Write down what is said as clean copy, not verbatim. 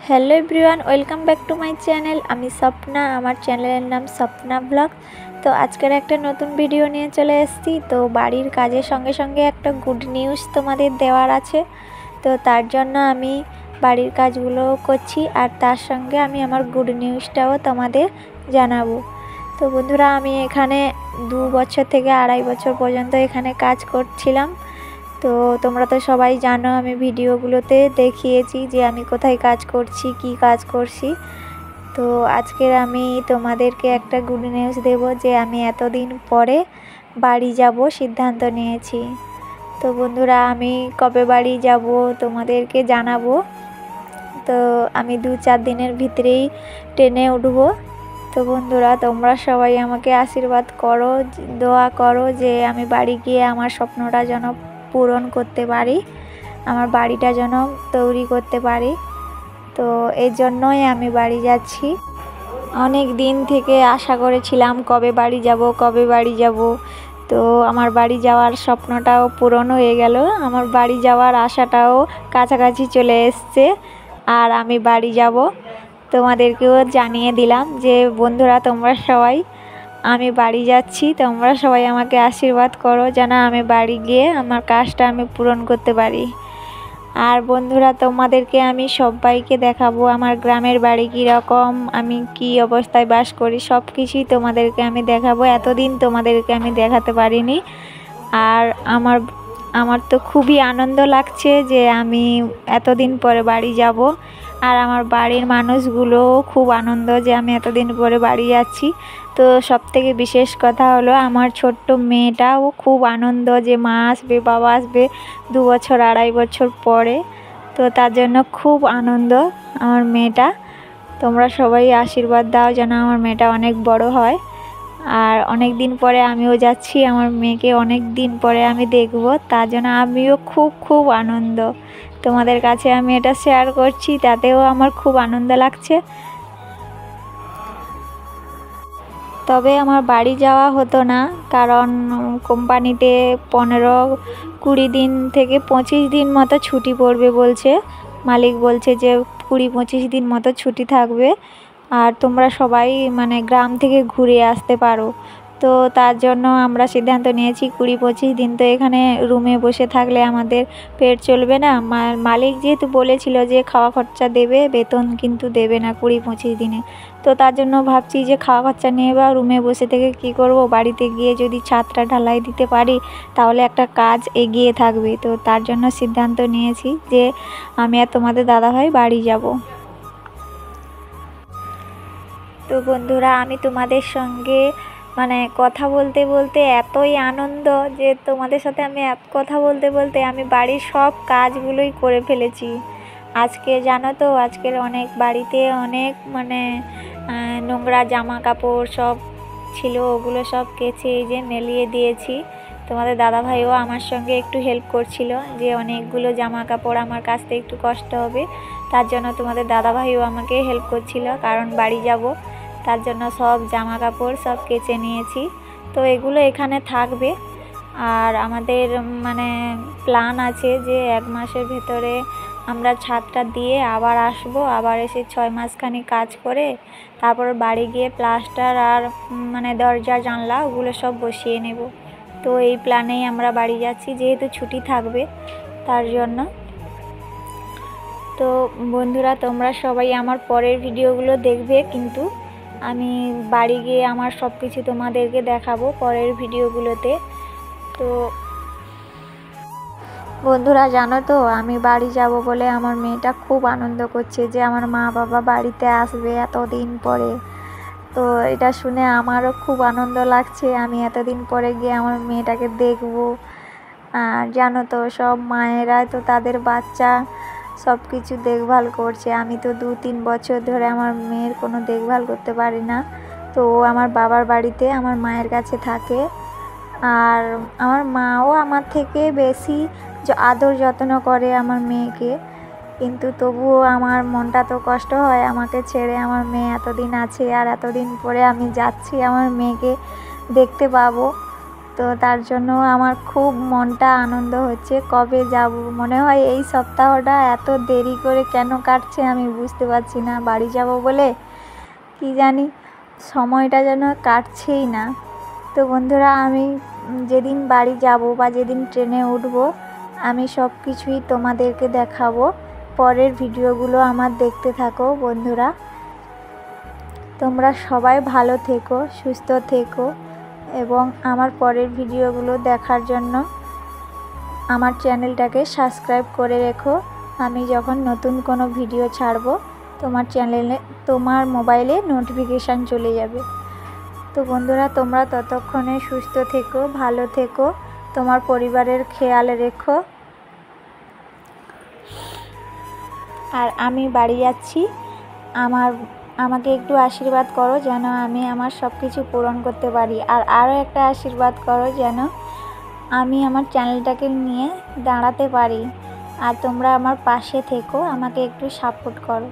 Hello everyone, welcome back to my channel. আমি স্বপ্না, আমার চ্যানেলের নাম স্বপ্না ব্লগ। তো আজকের একটা নতুন ভিডিও নিয়ে চলে এসেছি। তো বাড়ির কাজের সঙ্গে সঙ্গে একটা গুড নিউজ তোমাদের দেওয়ার আছে। তো তার জন্য আমি বাড়ির কাজগুলো করছি, আর তার সঙ্গে আমি আমার গুড নিউজটাও তোমাদের জানাবো। তো বন্ধুরা, আমি এখানে 2 বছর থেকে 2.5 বছর পর্যন্ত এখানে কাজ করছিলাম। তো তোমরা তো সবাই জানো, আমি ভিডিওগুলোতে দেখিয়েছি যে আমি কোথায় কাজ করছি, কি কাজ করছি। তো আজকের আমি তোমাদেরকে একটা গুড নিউজ দেবো যে আমি এতদিন পরে বাড়ি যাব সিদ্ধান্ত নিয়েছি। তো বন্ধুরা, আমি কবে বাড়ি যাব তোমাদেরকে জানাবো। তো আমি 2-4 দিনের ভিতরেই ট্রেনে উঠবো। তো বন্ধুরা, তোমরা সবাই আমাকে আশীর্বাদ করো, দোয়া করো যে আমি বাড়ি গিয়ে আমার স্বপ্নটা যেন পূরণ করতে পারি, আমার বাড়িটা যেন তৈরি করতে পারি। তো এই জন্যই আমি বাড়ি যাচ্ছি। অনেক দিন থেকে আশা করেছিলাম কবে বাড়ি যাব, কবে বাড়ি যাব। তো আমার বাড়ি যাওয়ার স্বপ্নটাও পূরণ হয়ে গেল, আমার বাড়ি যাওয়ার আশাটাও কাছাকাছি চলে এসছে। আর আমি বাড়ি যাব, তোমাদেরকেও জানিয়ে দিলাম যে বন্ধুরা, তোমরা সবাই আমি বাড়ি যাচ্ছি, তোমরা সবাই আমাকে আশীর্বাদ করো যেন আমি বাড়ি গিয়ে আমার কাজটা আমি পূরণ করতে পারি। আর বন্ধুরা, তোমাদেরকে আমি সবাইকে দেখাবো আমার গ্রামের বাড়ি কীরকম, আমি কি অবস্থায় বাস করি, সব কিছুই তোমাদেরকে আমি দেখাবো। এতদিন তোমাদেরকে আমি দেখাতে পারিনি। আর আমার তো খুবই আনন্দ লাগছে যে আমি এতদিন পরে বাড়ি যাব। আর আমার বাড়ির মানুষগুলোও খুব আনন্দ যে আমি এতদিন পরে বাড়ি যাচ্ছি। তো সবথেকে বিশেষ কথা হলো আমার ছোট্ট মেয়েটাও খুব আনন্দ যে মা আসবে, বাবা আসবে 2 বছর 2.5 বছর পরে। তো তার জন্য খুব আনন্দ আমার মেয়েটা। তোমরা সবাই আশীর্বাদ দাও যেন আমার মেয়েটা অনেক বড় হয়। আর অনেক দিন পরে আমিও যাচ্ছি, আমার মেয়েকে অনেক দিন পরে আমি দেখব, তার জন্য আমিও খুব খুব আনন্দ। তোমাদের কাছে আমি এটা শেয়ার করছি, তাতেও আমার খুব আনন্দ লাগছে। তবে আমার বাড়ি যাওয়া হতো না, কারণ কোম্পানিতে 15-20 দিন থেকে 25 দিন মতো ছুটি পড়বে বলছে। মালিক বলছে যে 20-25 দিন মতো ছুটি থাকবে, আর তোমরা সবাই গ্রাম থেকে ঘুরে আসতে পারো। তো তার জন্য আমরা সিদ্ধান্ত নিয়েছি 20-25 দিন তো এখানে রুমে বসে থাকলে আমাদের পেট চলবে না। মালিক যেহেতু বলেছিল যে খাওয়া খরচা দেবে, বেতন কিন্তু দেবে না 20-25 দিনে। তো তার জন্য ভাবছি যে খাওয়া খরচা নিয়ে বা রুমে বসে থেকে কি করব, বাড়িতে গিয়ে যদি ছাদটা ঢালাই দিতে পারি তাহলে একটা কাজ এগিয়ে থাকবে। তো তার জন্য সিদ্ধান্ত নিয়েছি যে আমি আর তোমাদের দাদাভাই বাড়ি যাব। তো বন্ধুরা, আমি তোমাদের সঙ্গে কথা বলতে বলতে এতই আনন্দ যে তোমাদের সাথে আমি কথা বলতে বলতে আমি বাড়ির সব কাজগুলোই করে ফেলেছি। আজকে জানো তো, আজকের অনেক বাড়িতে অনেক নোংরা জামা কাপড় সব ছিল, ওগুলো সব কেচে এই যে মেলিয়ে দিয়েছি। তোমাদের দাদাভাইও আমার সঙ্গে একটু হেল্প করছিল যে অনেকগুলো জামা কাপড় আমার কাচতে একটু কষ্ট হবে, তার জন্য তোমাদের দাদাভাইও আমাকে হেল্প করছিল, কারণ বাড়ি যাব তার জন্য সব জামা কাপড় সব কেচে নিয়েছি। তো এগুলো এখানে থাকবে। আর আমাদের প্ল্যান আছে যে 1 মাসের ভেতরে আমরা ছাদটা দিয়ে আবার আসবো, আবার এসে 6 মাসখানি কাজ করে তারপর বাড়ি গিয়ে প্লাস্টার আর দরজা জানলা ওগুলো সব বসিয়ে নেব। তো এই প্ল্যানেই আমরা বাড়ি যাচ্ছি, যেহেতু ছুটি থাকবে তার জন্য। তো বন্ধুরা, তোমরা সবাই আমার পরের ভিডিওগুলো দেখবে, কিন্তু আমি বাড়ি গিয়ে আমার সব কিছু তোমাদেরকে দেখাবো পরের ভিডিওগুলোতে। তো বন্ধুরা, জানো তো, আমি বাড়ি যাব বলে আমার মেয়েটা খুব আনন্দ করছে যে আমার মা বাবা বাড়িতে আসবে এতদিন পরে। তো এটা শুনে আমারও খুব আনন্দ লাগছে, আমি এতদিন পরে গিয়ে আমার মেয়েটাকে দেখব। আর জানো তো, সব মায়েরা তো তাদের বাচ্চা সব কিছু দেখভাল করছে, আমি তো 2-3 বছর ধরে আমার মেয়ের কোনো দেখভাল করতে পারি না। তো ও আমার বাবার বাড়িতে আমার মায়ের কাছে থাকে, আর আমার মাও আমার থেকে বেশি আদর যত্ন করে আমার মেয়েকে। কিন্তু তবুও আমার মনটা তো কষ্ট হয়, আমাকে ছেড়ে আমার মেয়ে এতদিন আছে আর এতদিন পরে আমি যাচ্ছি আমার মেয়েকে দেখতে পাবো। তো তার জন্য আমার খুব মনটা আনন্দ হচ্ছে। কবে যাব, মনে হয় এই সপ্তাহটা এত দেরি করে কেন কাটছে আমি বুঝতে পারছি না। বাড়ি যাব বলে কি জানি সময়টা যেন কাটছেই না। তো বন্ধুরা, আমি যেদিন বাড়ি যাব বা যেদিন ট্রেনে উঠব আমি সব কিছুই তোমাদেরকে দেখাবো। পরের ভিডিওগুলো আমার দেখতে থাকো বন্ধুরা। তোমরা সবাই ভালো থেকো, সুস্থ থেকো এবং আমার পরের ভিডিওগুলো দেখার জন্য আমার চ্যানেলটাকে সাবস্ক্রাইব করে রেখো। আমি যখন নতুন কোনো ভিডিও ছাড়ব তোমার চ্যানেলে, তোমার মোবাইলে নোটিফিকেশান চলে যাবে। তো বন্ধুরা, তোমরা ততক্ষণে সুস্থ থেকো, ভালো থেকো, তোমার পরিবারের খেয়াল রেখো। আর আমি বাড়ি যাচ্ছি, আমাকে একটু আশীর্বাদ করো যেন আমি আমার সব কিছু পূরণ করতে পারি। আর আরও একটা আশীর্বাদ করো যেন আমি আমার চ্যানেলটাকে নিয়ে দাঁড়াতে পারি। আর তোমরা আমার পাশে থেকো, আমাকে একটু সাপোর্ট করো।